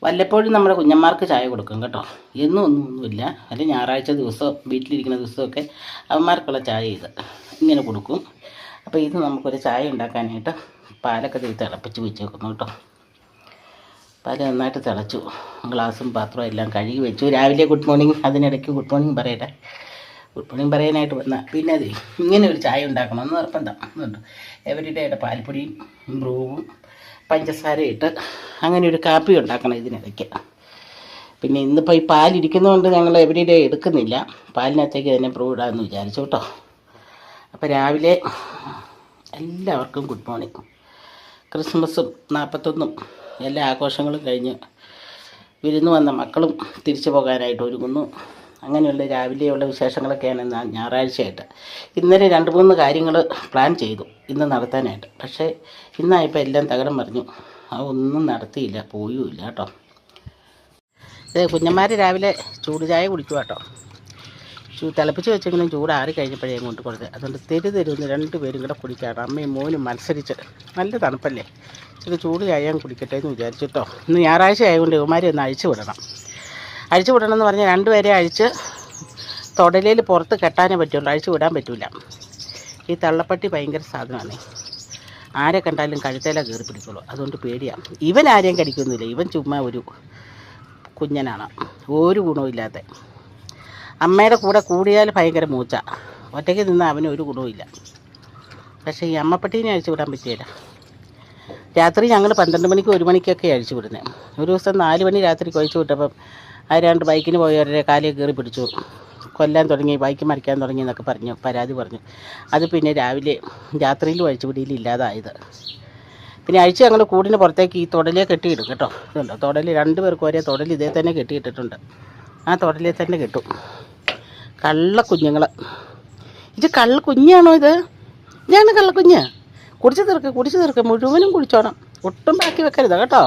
വല്ലപ്പോഴും നമ്മുടെ കുഞ്ഞന്മാർക്ക് ചായ കൊടുക്കും കേട്ടോ. എന്നും ഒന്നുമില്ല. അല്ലെങ്കിൽ ഞായറാഴ്ച ദിവസം വീട്ടിലിരിക്കുന്ന ദിവസമൊക്കെ അവന്മാർക്കുള്ള ചായ ഇത് ഇങ്ങനെ കൊടുക്കും. അപ്പോൾ ഇത് നമുക്കൊരു ചായ ഉണ്ടാക്കാനായിട്ട് പാലൊക്കെ തിളപ്പിച്ച് വെച്ചേക്കുന്നു കേട്ടോ. പാല് നന്നായിട്ട് തിളച്ചു. ഗ്ലാസും പാത്രവും എല്ലാം കഴുകി വെച്ചു. രാവിലെ ഗുഡ് മോർണിംഗ്, അതിനിടയ്ക്ക് ഗുഡ് മോർണിംഗ് പറയട്ടെ. ഗുഡ് മോർണിംഗ് പറയാനായിട്ട് വന്നാൽ പിന്നെ അത് ഇങ്ങനെ ഒരു ചായ ഉണ്ടാക്കണമെന്ന് നിർബന്ധം എന്നുണ്ട്. എവരിഡേയുടെ പാൽപ്പൊടിയും ബ്രൂവും പഞ്ചസാര ഇട്ട് അങ്ങനെ ഒരു കാപ്പി ഉണ്ടാക്കണം ഇതിനിടയ്ക്ക്. പിന്നെ ഇന്നിപ്പോൾ ഈ പാലിരിക്കുന്നതുകൊണ്ട് ഞങ്ങൾ എവരിഡേ എടുക്കുന്നില്ല. പാലിനകത്തേക്ക് തന്നെ ബ്രൂ ഇടാമെന്ന് വിചാരിച്ചു കേട്ടോ. അപ്പോൾ രാവിലെ എല്ലാവർക്കും ഗുഡ് മോർണിംഗ്. ക്രിസ്മസും 41 എല്ലാ ആഘോഷങ്ങളും കഴിഞ്ഞ് വിരുന്ന് വന്ന മക്കളും തിരിച്ചു പോകാനായിട്ട് ഒരുങ്ങുന്നു. അങ്ങനെയുള്ള രാവിലെയുള്ള വിശേഷങ്ങളൊക്കെയാണ് ഞായറാഴ്ചയായിട്ട്. ഇന്നലെ 2-3 കാര്യങ്ങൾ പ്ലാൻ ചെയ്തു ഇന്ന് നടത്താനായിട്ട്. പക്ഷേ ഇന്നായപ്പോൾ എല്ലാം തകടം പറഞ്ഞു. അതൊന്നും നടത്തിയില്ല, പോയുമില്ല കേട്ടോ. കുഞ്ഞന്മാർ രാവിലെ ചൂട് ചായ കുടിക്കുക കേട്ടോ. തിളപ്പിച്ച് വെച്ചെങ്കിലും ചൂടാറി കഴിഞ്ഞപ്പോഴേ കൊണ്ട് കൊടുത്തത്. അതുകൊണ്ട് തെരുന്ന് 2 പേരും കൂടെ കുടിക്കാറ്. അമ്മയും മോനും മത്സരിച്ച്. നല്ല തണുപ്പല്ലേ, ഇച്ചിരി ചൂട് ചായ കുടിക്കട്ടെ എന്ന് വിചാരിച്ചിട്ടോ. ഇന്ന് ഞായറാഴ്ച ആയതുകൊണ്ട് ഇവന്മാരെ ഒന്ന് അഴിച്ചു വിടണം എന്ന് പറഞ്ഞാൽ 2 പേരെ അഴിച്ച് തൊടലയിൽ പുറത്ത് കെട്ടാനേ പറ്റുള്ളൂ, അഴിച്ചു വിടാൻ പറ്റില്ല. ഈ തള്ളപ്പട്ടി ഭയങ്കര സാധനമാണ്. ആരെ കണ്ടാലും കഴുത്തേല കയറി പിടിക്കുള്ളൂ. അതുകൊണ്ട് പേടിയാണ്. ഇവൻ ആരെയും കടിക്കുന്നില്ല. ഇവൻ ചുമ്മാ ഒരു കുഞ്ഞനാണ്, ഒരു ഗുണവുമില്ലാത്ത. അമ്മയുടെ കൂടെ കൂടിയാൽ ഭയങ്കര മൂച്ച, ഒറ്റയ്ക്ക് നിന്ന് അവന് ഒരു ഗുണവുമില്ല. പക്ഷേ ഈ അമ്മപ്പട്ടീനെ അഴിച്ചു വിടാൻ പറ്റിയില്ല. രാത്രി ഞങ്ങൾ 12 മണിക്ക് 1 മണിക്കൊക്കെ അഴിച്ചു വിടുന്നത്. ഒരു ദിവസം 4 മണി രാത്രിക്ക് അഴിച്ചു വിട്ടപ്പം ആരാണ്ട് ബൈക്കിന് പോയവരുടെ കാലിൽ കയറി പിടിച്ചു, കൊല്ലാൻ തുടങ്ങി, ബൈക്ക് മറിക്കാൻ തുടങ്ങി എന്നൊക്കെ പരാതി പറഞ്ഞു. അത് പിന്നെ രാത്രിയിലും അഴിച്ചുപിടിയിൽ ഇല്ലാതായത്. പിന്നെ അഴിച്ച് ഞങ്ങൾ കൂടിന് പുറത്തേക്ക് ഈ തൊടലേ കെട്ടിയിടും കേട്ടോ. ഇതുണ്ടോ തൊടൽ, 2 പേർക്കും ഒരേ തൊടൽ ഇതേ തന്നെ കെട്ടിയിട്ടിട്ടുണ്ട്. ആ തൊടലേ തന്നെ കെട്ടും. കള്ള കുഞ്ഞുങ്ങൾ. ഇത് കള്ള കുഞ്ഞാണോ? ഇതാണ് കള്ളക്കുഞ്ഞ്. കുടിച്ച് തീർക്കുക മുഴുവനും കുടിച്ചോണം, ഒട്ടും ബാക്കി വെക്കരുത് കേട്ടോ.